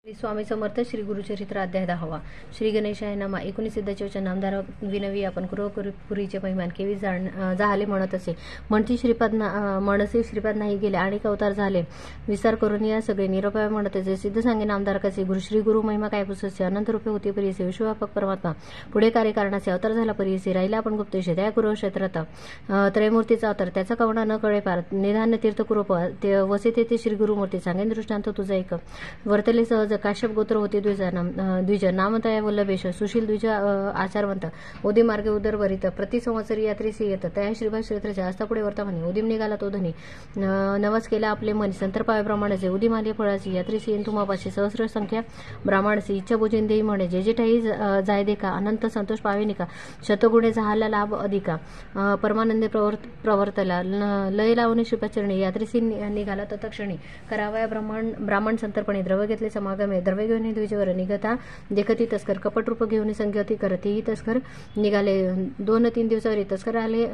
श्री स्वामी समर्थ श्री गुरुचरित्र अध्याय 10वा श्री गणेशाय नमा 19 सिद्धचेवचन नामदार विनवी आपण पुरीचे महिमान केवी झाले म्हणत असे म्हणती श्रीपाद मनसे श्रीपाद नाही गेले आणि अवतार झाले विस्तार करून या सगळे निरोपाय म्हणत असे सिद्ध सांगे नामदार कसे श्री गुरु महिमा काय पुससे अनंत रूपे होती परिसे विश्वव्यापक परमात्मा पुढे कार्यकारणाचे अवतार झाला परिसे राहिला आपण गुप्तेश त्या कुरुक्षेत्रात त्रयमूर्तीचा अवतार त्याचा कवणा न कळे पार निधान तीर्थ कुरूप वसे तेथे श्री गुरुमूर्ती सांगेन दृष्टांत तुझा एक वर्तले सहज काश्यप गोत्र होते द्विज नामतया वल्लभेश सुशील द्विज आचारवंत उदी मार्गे उदरवरित प्रति संवत्सरी यात्रेसी येत तया श्रीभाष क्षेत्राच्या हस्तापुढे वर्तमाने उदीम निघाला तो धनी नवस केला आपले मन संतर्पाव्या प्रमाणाचे उदीम आली फळाची यात्रेसी येईन तुम्हापाशी सहस्र संख्या ब्राह्मणसी इच्छा भोजन देई म्हणे जे जे ठाई जाय देखा अनंत संतोष पाविनिका शतगुणे झाला लाभ अधिका परमानंदे प्रवर्तला लय लावणे श्रीपाचरणी यात्रेसी निघाला तत्क्षणी करावया ब्राह्मण संतर्पणे द्रव्य घेतले समागम द्रव्य घेऊन द्विजवर निघता देखती तस्कर कपट रूप घेऊन संगती करती तस्कर निघाले 2-3 दिवसावरी तस्कर आले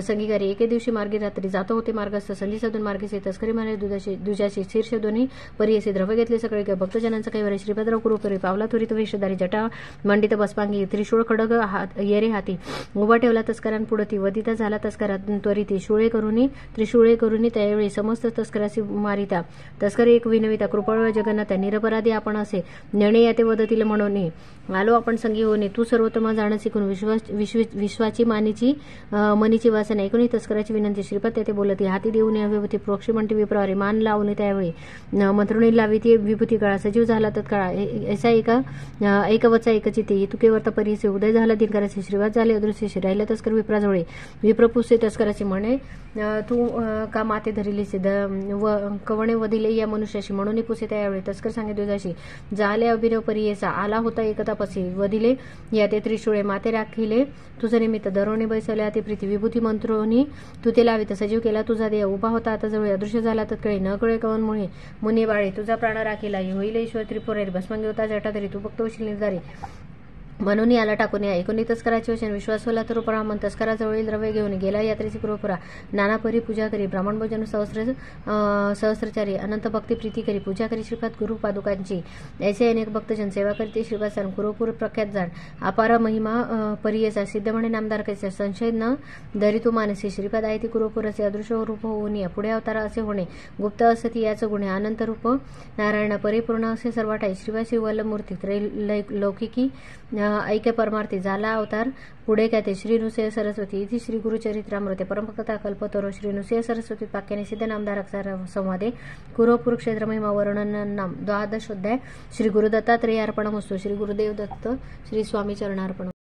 संगीकारी एके दिवशी मार्गी रात्री जातो होते मार्गस्थ संधी साधून मार्गीचे तस्करी मारे दुजाशी शीर्ष दोन्ही परियसे द्रव्य घेतले सगळे भक्तजनांचा काही वरे श्रीभद्राव कुरुपरी पावला त्वरित वेशधारी जटा मंडित बसपांगी त्रिशूळ खडग येरे हाती उभा ठेवला तस्करांपुढती वदिता झाला तस्करात त्वरिती त्रिशूळे करुनी त्यावेळी समस्त तस्करासी मारिता तस्कर एक विनविता कृपळ जगन्नाथ निरपराधी आपण असे नेणे याते वदतील म्हणून आलो आपण संगी होणे तू सर्वोत्तम जाण शिकून विश्वाची मनीची वासना ऐकून तस्कराची विनंती श्रीपाद तेथे बोलती हाती देऊन विभूती प्रोक्षी म्हणते विप्रवारी मान लावून त्यावेळी मंत्रुणी लावी ती विभूती काळा सजीव झाला तत्काळा ऐसा एकवचा एकचिते तुके वर्त परिसे उदय झाला दिनकराचे श्रीवाद झाले अदृश्य राहिला तस्कर विप्राजवळे विप्रपुसे तस्कराची म्हणे तू का माते धरिलीसे कवणे वदिले या मनुष्याशी म्हणून पुसे त्यावेळी तस्कर सांगे दुजाशी जाले अभिनव परियेसा आला होता एकतापसी वदिले या ते त्रिशूळे माते राखिले तुझं निमित्त दरोणे बैसले अति प्रीती विभूती मंत्रोनी तू ते लावित सजीव केला तुझा देह उभा होता आता जवळ अदृश्य झाला तत्कळे न कळे कवन मुनी बाळे तुझा प्राण राखीला होईल ईश्वर त्रिपुरेर भस्मांगी होता जटाधरी तू फक्त होशील निर्धारी म्हणून याला टाकून या ऐकून तस्कराचे वचन विश्वास होला तर ब्राह्मण तस्कराजवळील द्रव्य घेऊन गेला यात्रेची कुरुपुरा नाना परी पूजा करी ब्राह्मण भोजन सहस्रचारी अनंत भक्ती प्रीती करी पूजा करी श्रीपाद गुरु पादुकांची ऐसे अनेक भक्तजन सेवा करते श्रीपाद सण कुरुपूर प्रख्यात जाण अपार महिमा परियेचा सिद्ध म्हणे नामदार कैसे संशय न धरी तू मानसी श्रीपाद आहे ती कुरुपूर असे अदृश्य रूप होऊन या पुढे अवतारा असे होणे गुप्त असती याचं गुणे अनंत रूप नारायण परिपूर्ण असे सर्वाठाई श्रीवासी वल्लमूर्ती लौकिकी ऐक्य परमार्थी झाला अवतार पुढे काय ते श्री नृसिंह सरस्वती इथे श्री गुरुचरित्रामृते परमभक्ता कल्पतरो श्री नृसिंह सरस्वती पाक्याने सिद्ध नामदार संवादे कुरुपूर क्षेत्र महिमा वर्णन नाम 12 अध्याय श्री गुरुदत्तात्रेय अर्पणमस्तु श्री गुरुदेव दत्त श्री स्वामी चरणार्पण।